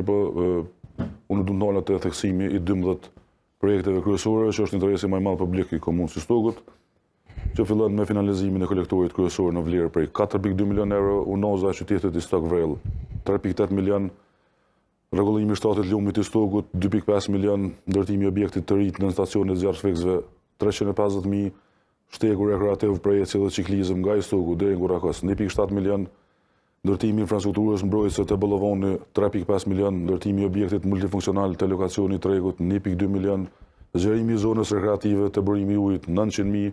Unë du ndalë të theksimi i 12 projekteve kryesore, që është interesi më i madh publik i komunës së Stogut, që fillon me finalizimin e kolektorit kryesor në vlerë prej 4,2 milion euro, unoza e qytetit i Stokvrell 3,8 milion, rregullimi i shtatit lumit i Stogut 2,5 milion, ndërtimi i objektit të ri në stacionin e zjarrfiksëve 350.000, shtegu rekreativ për ecje dhe ciklizëm nga i Stogut deri në Gurakos 1,7 milion, ndërtimi i infrastrukturës mbrojtëse të Bollovoni 3,5 milion, ndërtimi i objektit multifunksional të lokacionit Tregut 1,2 milion, zgjerimi i zonës rekreative të burimi i ujit 900.000,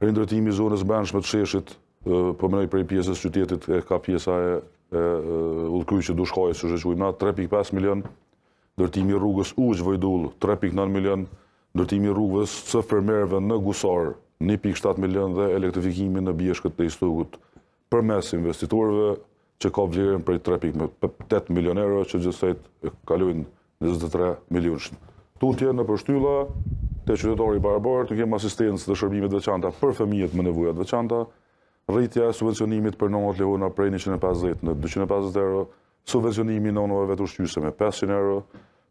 rindërtimi i zonës brendshme të sheshit, po mënoj prej pjesës qytetit e ka pjesa e udhkryqit Dushkajës që quajmë 3,5 milion, ndërtimi i rrugës Uq-Vojdull 3,9 milion, ndërtimi i rrugës së fermerëve në Gusar 1,7 milion dhe elektrifikimi në bjeshkët të Stogut përmes investitorëve që ka vlerën prej 3,8 milion euro që gjithsejt kalojnë 23 milionëshin. Tutje në përshtylla të qytetari i barabartë, në kemë asistencë dhe shërbimet veçanta për fëmijët me nevojat veçanta, rritja e subvencionimit për nonat lehona prej 150 në 250 euro, subvencionimi nonave të ushqyese me 500 euro,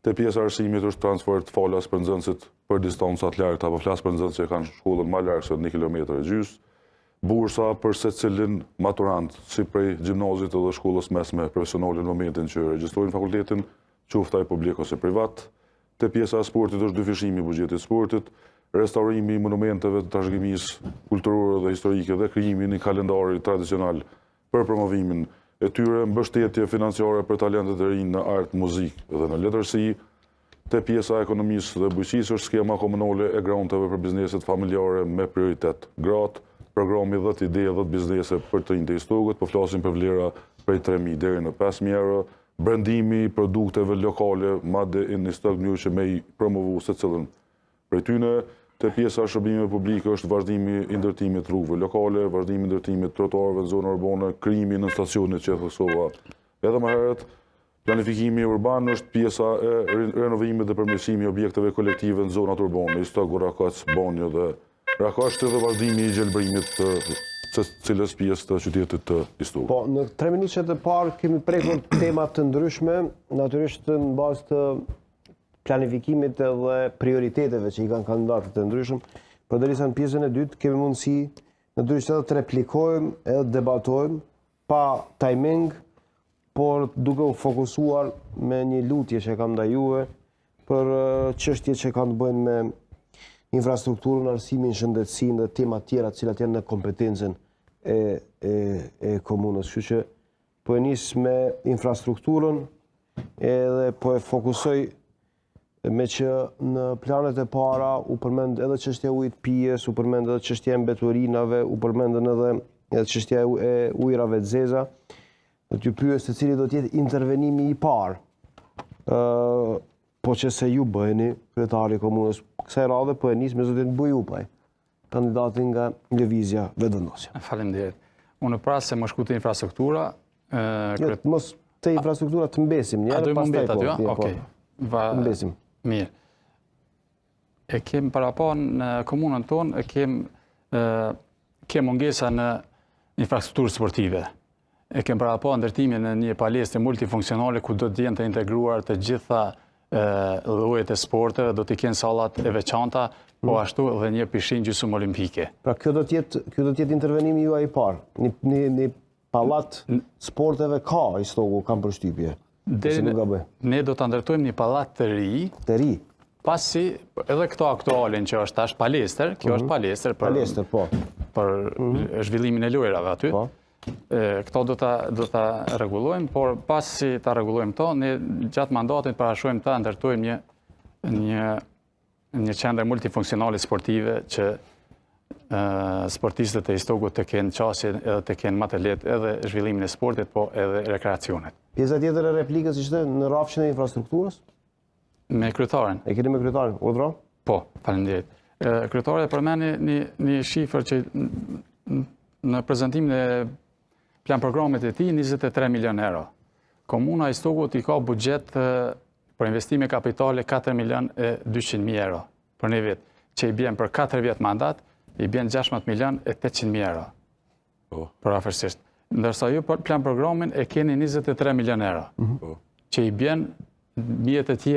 te pjesa arsimit është transfer të falas për nxënësit për distancat lartë apo flas për nxënësit që kanë shkollën më larg se 1,5 kilometër, bursa për secilin maturant, si prej gjimnazit dhe shkollës mesme profesionale në momentin që regjistrojnë fakultetin, qoftë ai publik ose privat. Te pjesa e sportit është dyfishimi i buxhetit sportit, restaurimi i monumenteve të trashëgimisë kulturore dhe historike dhe krijimi i një kalendari tradicional për promovimin e tyre, mbështetje financiare për talentet e rinj në art, muzikë dhe në letërsi. Te pjesa e ekonomisë dhe bujqësisë është skema komunale e granteve për bizneset familjare me prioritet gratë, programi 10 ide 10 biznese për të rinjtë i Stogut, po flasim për vlera prej 3.000 deri në 5.000 euro, brendimi i produkteve lokale, madje in një stok mënyrë që me i promovu secilën prej tyne. Te pjesa e shërbimeve publike është vazhdimi i ndërtimit rrugëve lokale, vazhdimi i ndërtimit trotuarëve në zonë urbane, krijimi në stacionet që theksova edhe më herët. Planifikimi urban është pjesa e renovimit dhe përmirësimi i objekteve kolektive në zonat urbane, i Stok, Gurakac, Banjo dhe Rakasht dhe vazhdimi i gjelbrimit të cilës pjesë të qytetit të Stogut. Po, në 3 minutët e parë kemi prekur tema të ndryshme, natyrisht në bazë të planifikimit dhe prioriteteve që i kanë kandidatët të ndryshëm. Përderisa në pjesën e dytë kemi mundësi natyrisht edhe të replikojmë edhe të debatojmë pa timing, por duke u fokusuar me një lutje që kam ndaj juve për çështje që kanë të bëjnë me infrastrukturën, arsimin, shëndetësinë dhe tema tjera të cilat janë në kompetencën e komunës. Kështu që po e nis me infrastrukturën edhe po e fokusoj me që në planet e para u përmend edhe çështja e ujit pijes, u përmend edhe çështja e mbeturinave, u përmendën edhe çështja e ujrave të zeza. Do t'ju pyes se cili do të jetë intervenimi i parë. Po që se ju bëheni, kryetari i komunës, kësaj radhe po e nis me zotin Bujupaj, kandidatin nga Lëvizja Vetëvendosja. Faleminderit. Unë pra se më shku të infrastruktura... Mos të infrastruktura të mbesim njerë, pas taj po. Okej. Të mbesim. Mirë. E kem para pa në komunën tonë, kem mungesa në infrastrukturë sportive. E kem para pa ndërtimin në një palestre multifunksionale ku do të jenë të integruar të gjitha llojet e sporteve, do t'i kenë sallat e veçanta, po ashtu dhe një pishinë gjysmë olimpike. Pra kjo do të jetë intervenimi juaj i parë. Një pallat sporteve ka i Stoku, kam përshtypje. Ne do të ndërtojmë një pallat të ri. Të ri. Pasi edhe këto aktualin që është tash palestër, kjo është palestër për zhvillimin e lojrave aty. Këto do ta rregullojmë, por pasi ta rregullojmë këto, ne gjatë mandatit parashojmë ta ndërtojmë një qendër multifunksionale sportive që sportistët e Stogut të kenë qasje edhe të kenë më të lehtë edhe zhvillimin e sportit, po edhe rekreacionit. Pjesa tjetër e replikës ishte në rrafshin e infrastrukturës? Me kryetarin. E keni me kryetarin, urdhro? Po, faleminderit. Kryetari përmendi një shifër që në prezantimin e plan programit e tij 23 milion euro. Komuna e Stogut i ka buxhet për investime kapitale 4.200.000 euro për një vit, që i bjen për 4 vjet mandat, i bjen 16.800.000 euro. Për afërsisht. Ndërsa ju plan programin e keni 23 milion euro, që i bjen mjet e tjera